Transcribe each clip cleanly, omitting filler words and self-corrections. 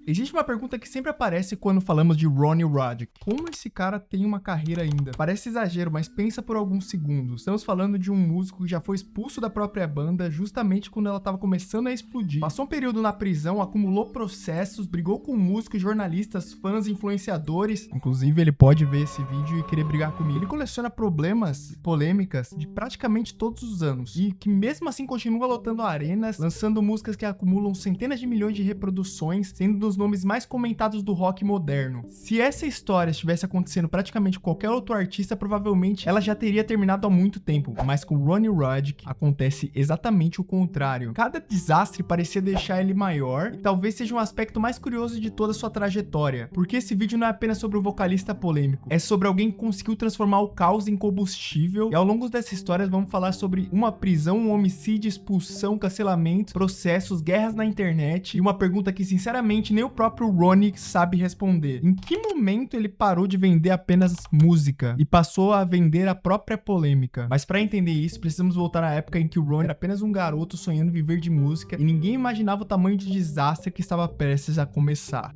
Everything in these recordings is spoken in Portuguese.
Existe uma pergunta que sempre aparece quando falamos de Ronnie Roddick. Como esse cara tem uma carreira ainda? Parece exagero, mas pensa por alguns segundos. Estamos falando de um músico que já foi expulso da própria banda justamente quando ela estava começando a explodir. Passou um período na prisão, acumulou processos, brigou com músicos, jornalistas, fãs, influenciadores. Inclusive, ele pode ver esse vídeo e querer brigar comigo. Ele coleciona problemas, polêmicas de praticamente todos os anos. E que mesmo assim continua lotando arenas, lançando músicas que acumulam centenas de milhões de reproduções, sendo dos nomes mais comentados do rock moderno. Se essa história estivesse acontecendo praticamente com qualquer outro artista, provavelmente ela já teria terminado há muito tempo, mas com Ronnie Roddick acontece exatamente o contrário. Cada desastre parecia deixar ele maior, e talvez seja um aspecto mais curioso de toda a sua trajetória, porque esse vídeo não é apenas sobre o vocalista polêmico, é sobre alguém que conseguiu transformar o caos em combustível, e ao longo dessa história vamos falar sobre uma prisão, um homicídio, expulsão, cancelamento, processos, guerras na internet, e uma pergunta que sinceramente nem o próprio Ronnie sabe responder. Em que momento ele parou de vender apenas música e passou a vender a própria polêmica? Mas para entender isso, precisamos voltar à época em que o Ronnie era apenas um garoto sonhando viver de música e ninguém imaginava o tamanho de desastre que estava prestes a começar.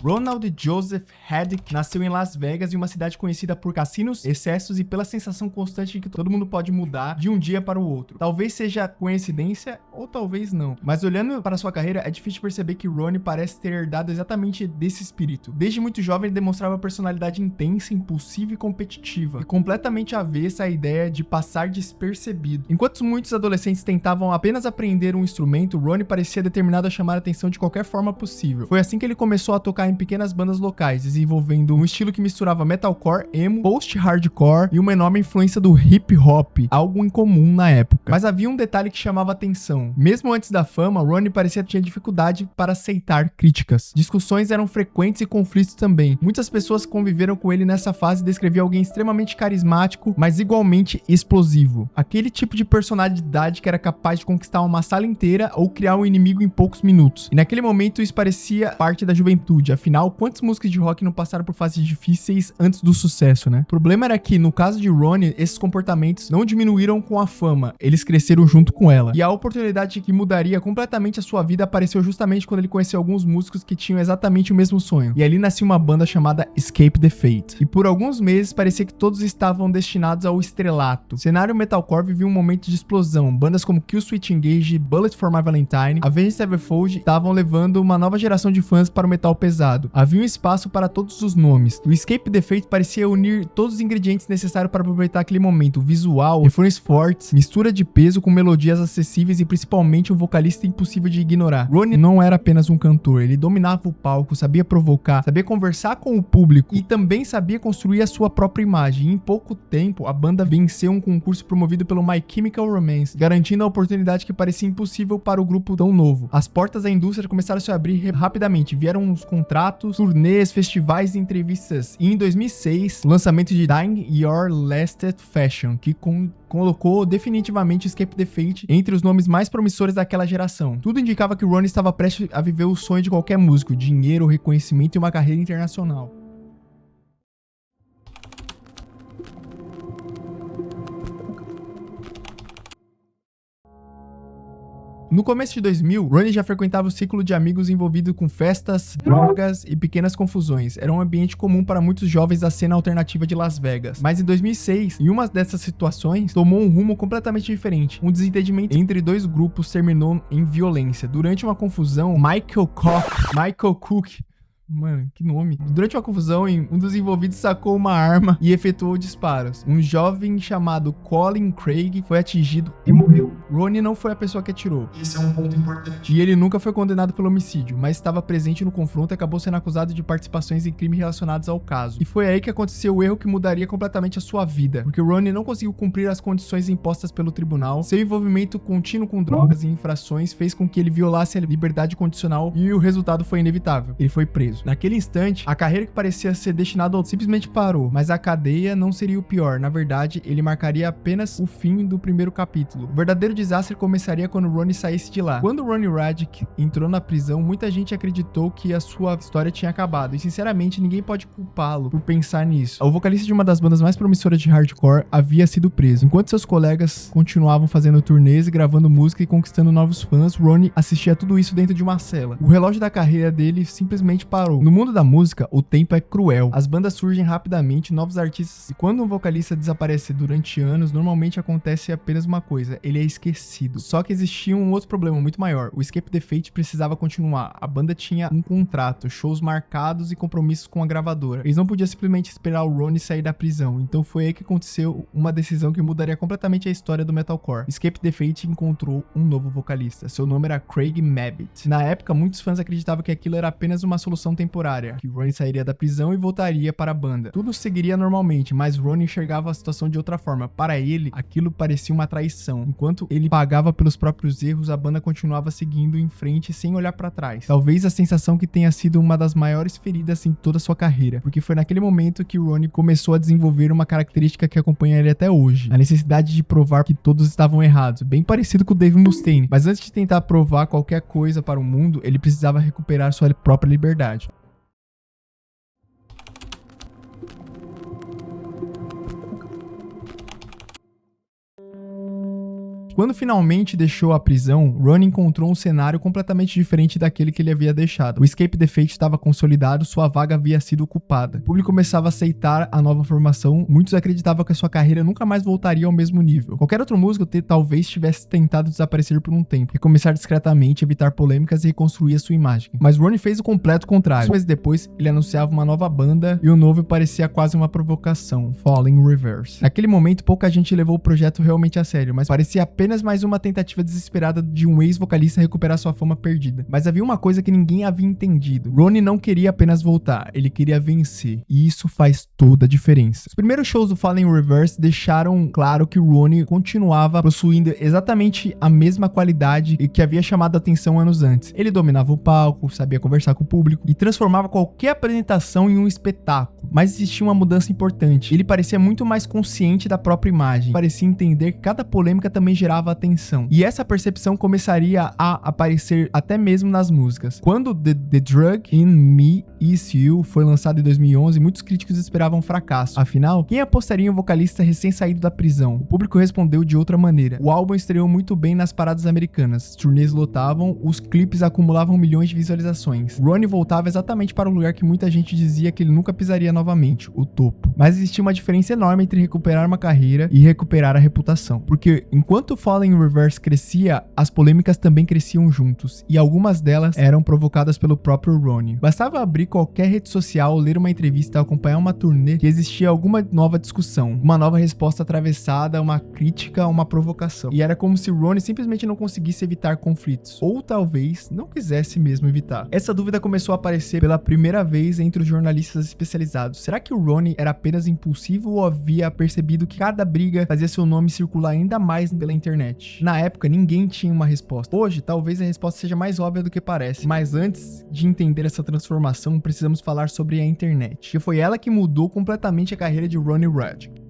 Ronald Joseph Haddick nasceu em Las Vegas, em uma cidade conhecida por cassinos, excessos e pela sensação constante de que todo mundo pode mudar de um dia para o outro. Talvez seja coincidência ou talvez não. Mas olhando para sua carreira, é difícil perceber que Ronnie parece ter herdado exatamente desse espírito. Desde muito jovem, ele demonstrava uma personalidade intensa, impulsiva e competitiva, e completamente avessa à ideia de passar despercebido. Enquanto muitos adolescentes tentavam apenas aprender um instrumento, Ronnie parecia determinado a chamar a atenção de qualquer forma possível. Foi assim que ele começou a tocar em pequenas bandas locais, desenvolvendo um estilo que misturava metalcore, emo, post-hardcore e uma enorme influência do hip hop, algo incomum na época. Mas havia um detalhe que chamava atenção. Mesmo antes da fama, Ronnie parecia ter dificuldade para aceitar críticas. Discussões eram frequentes e conflitos também. Muitas pessoas que conviveram com ele nessa fase descreviam alguém extremamente carismático, mas igualmente explosivo. Aquele tipo de personalidade que era capaz de conquistar uma sala inteira ou criar um inimigo em poucos minutos. E naquele momento isso parecia parte da juventude. Afinal, quantos músicos de rock não passaram por fases difíceis antes do sucesso, né? O problema era que, no caso de Ronnie, esses comportamentos não diminuíram com a fama, eles cresceram junto com ela. E a oportunidade que mudaria completamente a sua vida apareceu justamente quando ele conheceu alguns músicos que tinham exatamente o mesmo sonho. E ali nascia uma banda chamada Escape the Fate. E por alguns meses parecia que todos estavam destinados ao estrelato. O cenário metalcore vivia um momento de explosão. Bandas como Killswitch Engage, Bullet for My Valentine, Avenged Sevenfold estavam levando uma nova geração de fãs para o metal pesado. Havia um espaço para todos os nomes. O Escape the Fate parecia unir todos os ingredientes necessários para aproveitar aquele momento: visual, refrões fortes, mistura de peso com melodias acessíveis e principalmente um vocalista impossível de ignorar. Ronnie não era apenas um cantor, ele dominava o palco, sabia provocar, sabia conversar com o público e também sabia construir a sua própria imagem. E em pouco tempo, a banda venceu um concurso promovido pelo My Chemical Romance, garantindo a oportunidade que parecia impossível para o grupo tão novo. As portas da indústria começaram a se abrir rapidamente, vieram os contratos, turnês, festivais e entrevistas. E em 2006, o lançamento de Dying Your Lasted Fashion, que colocou definitivamente Escape the Fate entre os nomes mais promissores daquela geração. Tudo indicava que Ronnie estava prestes a viver o sonho de qualquer músico: dinheiro, reconhecimento e uma carreira internacional. No começo de 2000, Ronnie já frequentava o ciclo de amigos envolvido com festas, drogas e pequenas confusões. Era um ambiente comum para muitos jovens da cena alternativa de Las Vegas. Mas em 2006, em uma dessas situações, tomou um rumo completamente diferente. Um desentendimento entre dois grupos terminou em violência. Durante uma confusão, Michael Cook, mano, que nome. Durante uma confusão, um dos envolvidos sacou uma arma e efetuou disparos. Um jovem chamado Colin Craig foi atingido e morreu. Ronnie não foi a pessoa que atirou. Esse é um ponto importante. E ele nunca foi condenado pelo homicídio, mas estava presente no confronto e acabou sendo acusado de participações em crimes relacionados ao caso. E foi aí que aconteceu o erro que mudaria completamente a sua vida, porque Ronnie não conseguiu cumprir as condições impostas pelo tribunal. Seu envolvimento contínuo com drogas e infrações fez com que ele violasse a liberdade condicional e o resultado foi inevitável: ele foi preso. isso. Naquele instante, a carreira que parecia ser destinada ao simplesmente parou, mas a cadeia não seria o pior. Na verdade, ele marcaria apenas o fim do primeiro capítulo. O verdadeiro desastre começaria quando Ronnie saísse de lá. Quando Ronnie Radke entrou na prisão, muita gente acreditou que a sua história tinha acabado, e sinceramente ninguém pode culpá-lo por pensar nisso. O vocalista de uma das bandas mais promissoras de hardcore havia sido preso. Enquanto seus colegas continuavam fazendo turnês e gravando música e conquistando novos fãs, Ronnie assistia a tudo isso dentro de uma cela. O relógio da carreira dele simplesmente parou. No mundo da música, o tempo é cruel. As bandas surgem rapidamente, novos artistas, e quando um vocalista desaparece durante anos, normalmente acontece apenas uma coisa: ele é esquecido. Só que existia um outro problema muito maior. O Escape the Fate precisava continuar. A banda tinha um contrato, shows marcados e compromissos com a gravadora. Eles não podiam simplesmente esperar o Ronnie sair da prisão. Então foi aí que aconteceu uma decisão que mudaria completamente a história do metalcore. Escape the Fate encontrou um novo vocalista. Seu nome era Craig Mabbitt. Na época, muitos fãs acreditavam que aquilo era apenas uma solução temporária, que Ronnie sairia da prisão e voltaria para a banda. Tudo seguiria normalmente, mas Ronnie enxergava a situação de outra forma. Para ele, aquilo parecia uma traição. Enquanto ele pagava pelos próprios erros, a banda continuava seguindo em frente sem olhar para trás. Talvez a sensação que tenha sido uma das maiores feridas em toda a sua carreira, porque foi naquele momento que Ronnie começou a desenvolver uma característica que acompanha ele até hoje: a necessidade de provar que todos estavam errados, bem parecido com o Dave Mustaine. Mas antes de tentar provar qualquer coisa para o mundo, ele precisava recuperar sua própria liberdade. Quando finalmente deixou a prisão, Ronnie encontrou um cenário completamente diferente daquele que ele havia deixado. O Escape the Fate estava consolidado, sua vaga havia sido ocupada. O público começava a aceitar a nova formação, muitos acreditavam que a sua carreira nunca mais voltaria ao mesmo nível. Qualquer outro músico talvez tivesse tentado desaparecer por um tempo, recomeçar discretamente, evitar polêmicas e reconstruir a sua imagem. Mas Ronnie fez o completo contrário. 2 meses depois, ele anunciava uma nova banda e o novo parecia quase uma provocação: Falling Reverse. Naquele momento, pouca gente levou o projeto realmente a sério, mas parecia apenas mais uma tentativa desesperada de um ex-vocalista recuperar sua fama perdida. Mas havia uma coisa que ninguém havia entendido: Ronnie não queria apenas voltar, ele queria vencer, e isso faz toda a diferença. Os primeiros shows do Fallen Reverse deixaram claro que Ronnie continuava possuindo exatamente a mesma qualidade que havia chamado a atenção anos antes. Ele dominava o palco, sabia conversar com o público e transformava qualquer apresentação em um espetáculo. Mas existia uma mudança importante: ele parecia muito mais consciente da própria imagem, parecia entender que cada polêmica também gerava atenção. E essa percepção começaria a aparecer até mesmo nas músicas. Quando The Drug in Me Is You foi lançado em 2011, muitos críticos esperavam um fracasso. Afinal, quem apostaria em um vocalista recém-saído da prisão? O público respondeu de outra maneira. O álbum estreou muito bem nas paradas americanas, os turnês lotavam, os clipes acumulavam milhões de visualizações. Ronnie voltava exatamente para o lugar que muita gente dizia que ele nunca pisaria novamente: o topo. Mas existia uma diferença enorme entre recuperar uma carreira e recuperar a reputação. Porque enquanto Fallen Reverse crescia, as polêmicas também cresciam juntos, e algumas delas eram provocadas pelo próprio Ronnie. Bastava abrir qualquer rede social, ler uma entrevista ou acompanhar uma turnê que existia alguma nova discussão, uma nova resposta atravessada, uma crítica, uma provocação. E era como se Ronnie simplesmente não conseguisse evitar conflitos, ou talvez não quisesse mesmo evitar. Essa dúvida começou a aparecer pela primeira vez entre os jornalistas especializados. Será que o Ronnie era apenas impulsivo ou havia percebido que cada briga fazia seu nome circular ainda mais pela internet? Na época, ninguém tinha uma resposta. Hoje, talvez a resposta seja mais óbvia do que parece. Mas antes de entender essa transformação, precisamos falar sobre a internet, que foi ela que mudou completamente a carreira de Ronnie Radke.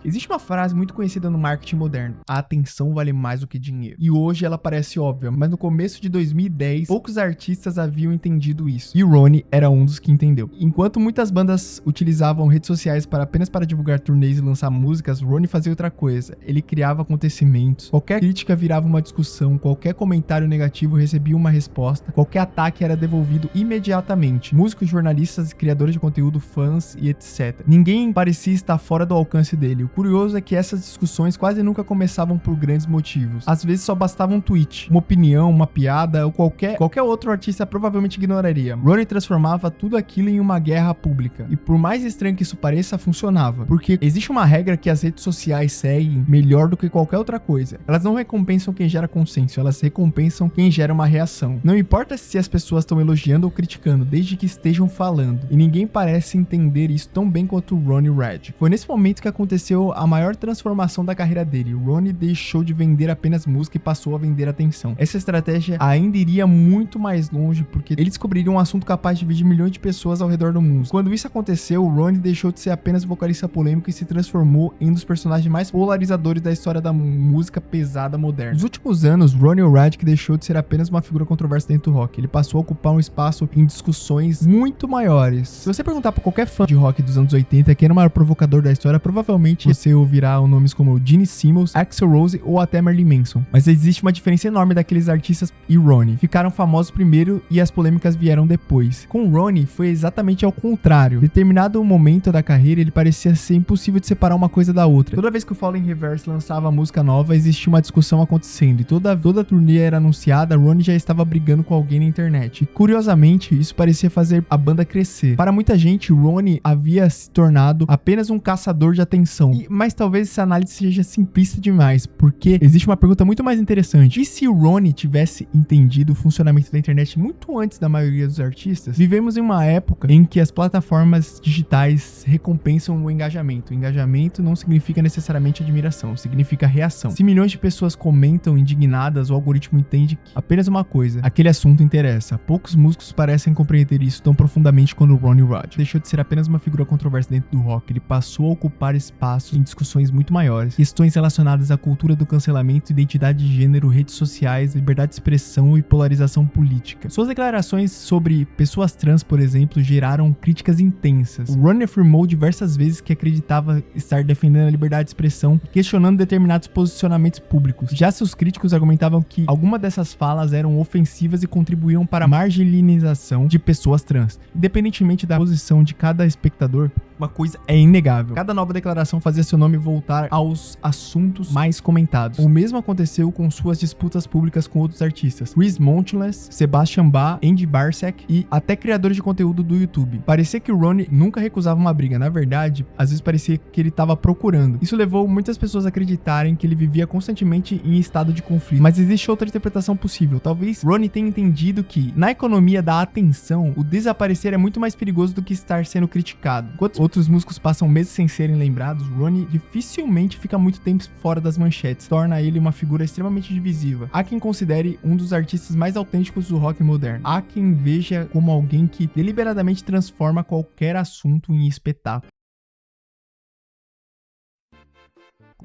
Existe uma frase muito conhecida no marketing moderno: a atenção vale mais do que dinheiro. E hoje ela parece óbvia, mas no começo de 2010, poucos artistas haviam entendido isso. E Ronnie era um dos que entendeu. Enquanto muitas bandas utilizavam redes sociais apenas para divulgar turnês e lançar músicas, Ronnie fazia outra coisa. Ele criava acontecimentos. Qualquer crítica virava uma discussão, qualquer comentário negativo recebia uma resposta, qualquer ataque era devolvido imediatamente. Músicos, jornalistas, criadores de conteúdo, fãs e etc. Ninguém parecia estar fora do alcance dele. O curioso é que essas discussões quase nunca começavam por grandes motivos. Às vezes só bastava um tweet, uma opinião, uma piada ou qualquer outro artista provavelmente ignoraria. Ronnie transformava tudo aquilo em uma guerra pública. E por mais estranho que isso pareça, funcionava. Porque existe uma regra que as redes sociais seguem melhor do que qualquer outra coisa. Elas não recompensam quem gera consenso, elas recompensam quem gera uma reação. Não importa se as pessoas estão elogiando ou criticando, desde que estejam falando. E ninguém parece entender isso tão bem quanto o Ronnie Radke. Foi nesse momento que aconteceu ocorreu a maior transformação da carreira dele. Ronnie deixou de vender apenas música e passou a vender atenção. Essa estratégia ainda iria muito mais longe, porque ele descobriria um assunto capaz de dividir milhões de pessoas ao redor do mundo. Quando isso aconteceu, Ronnie deixou de ser apenas vocalista polêmico e se transformou em um dos personagens mais polarizadores da história da música pesada moderna. Nos últimos anos, Ronnie O'Radic deixou de ser apenas uma figura controversa dentro do rock. Ele passou a ocupar um espaço em discussões muito maiores. Se você perguntar pra qualquer fã de rock dos anos 80 quem era o maior provocador da história, provavelmente você ouvirá nomes como Gene Simmons, Axl Rose ou até Marilyn Manson. Mas existe uma diferença enorme daqueles artistas e Ronnie. Ficaram famosos primeiro e as polêmicas vieram depois. Com Ronnie foi exatamente ao contrário. Em determinado momento da carreira, ele parecia ser impossível de separar uma coisa da outra. Toda vez que o Fallen Reverse lançava música nova, existia uma discussão acontecendo. E toda a turnê era anunciada, Ronnie já estava brigando com alguém na internet. E, curiosamente, isso parecia fazer a banda crescer. Para muita gente, Ronnie havia se tornado apenas um caçador de atenção. Mas talvez essa análise seja simplista demais, porque existe uma pergunta muito mais interessante. E se o Ronnie tivesse entendido o funcionamento da internet muito antes da maioria dos artistas? Vivemos em uma época em que as plataformas digitais recompensam o engajamento. O engajamento não significa necessariamente admiração, significa reação. Se milhões de pessoas comentam indignadas, o algoritmo entende que apenas uma coisa, aquele assunto interessa. Poucos músicos parecem compreender isso tão profundamente quando Ronnie O'Radic deixou de ser apenas uma figura controversa dentro do rock. Ele passou a ocupar espaços em discussões muito maiores, questões relacionadas à cultura do cancelamento, identidade de gênero, redes sociais, liberdade de expressão e polarização política. Suas declarações sobre pessoas trans, por exemplo, geraram críticas intensas. O Ronnie afirmou diversas vezes que acreditava estar defendendo a liberdade de expressão, questionando determinados posicionamentos públicos. Já seus críticos argumentavam que algumas dessas falas eram ofensivas e contribuíam para a marginalização de pessoas trans. Independentemente da posição de cada espectador, uma coisa é inegável: cada nova declaração fazia seu nome voltar aos assuntos mais comentados. O mesmo aconteceu com suas disputas públicas com outros artistas, Chris Montles, Sebastian Bach, Andy Barsek e até criadores de conteúdo do YouTube. Parecia que o Ronnie nunca recusava uma briga. Na verdade, às vezes parecia que ele estava procurando. Isso levou muitas pessoas a acreditarem que ele vivia constantemente em estado de conflito. Mas existe outra interpretação possível. Talvez Ronnie tenha entendido que, na economia da atenção, o desaparecer é muito mais perigoso do que estar sendo criticado. Enquanto outros músicos passam meses sem serem lembrados, Ronnie dificilmente fica muito tempo fora das manchetes, torna ele uma figura extremamente divisiva. Há quem considere um dos artistas mais autênticos do rock moderno. Há quem veja como alguém que deliberadamente transforma qualquer assunto em espetáculo.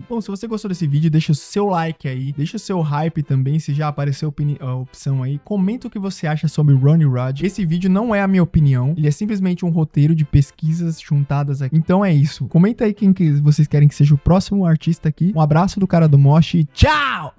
Bom, se você gostou desse vídeo, deixa o seu like aí, deixa o seu hype também, se já apareceu a opção aí. Comenta o que você acha sobre Ronnie O'Radic. Esse vídeo não é a minha opinião, ele é simplesmente um roteiro de pesquisas juntadas aqui. Então é isso. Comenta aí quem que vocês querem que seja o próximo artista aqui. Um abraço do cara do Mosh e tchau!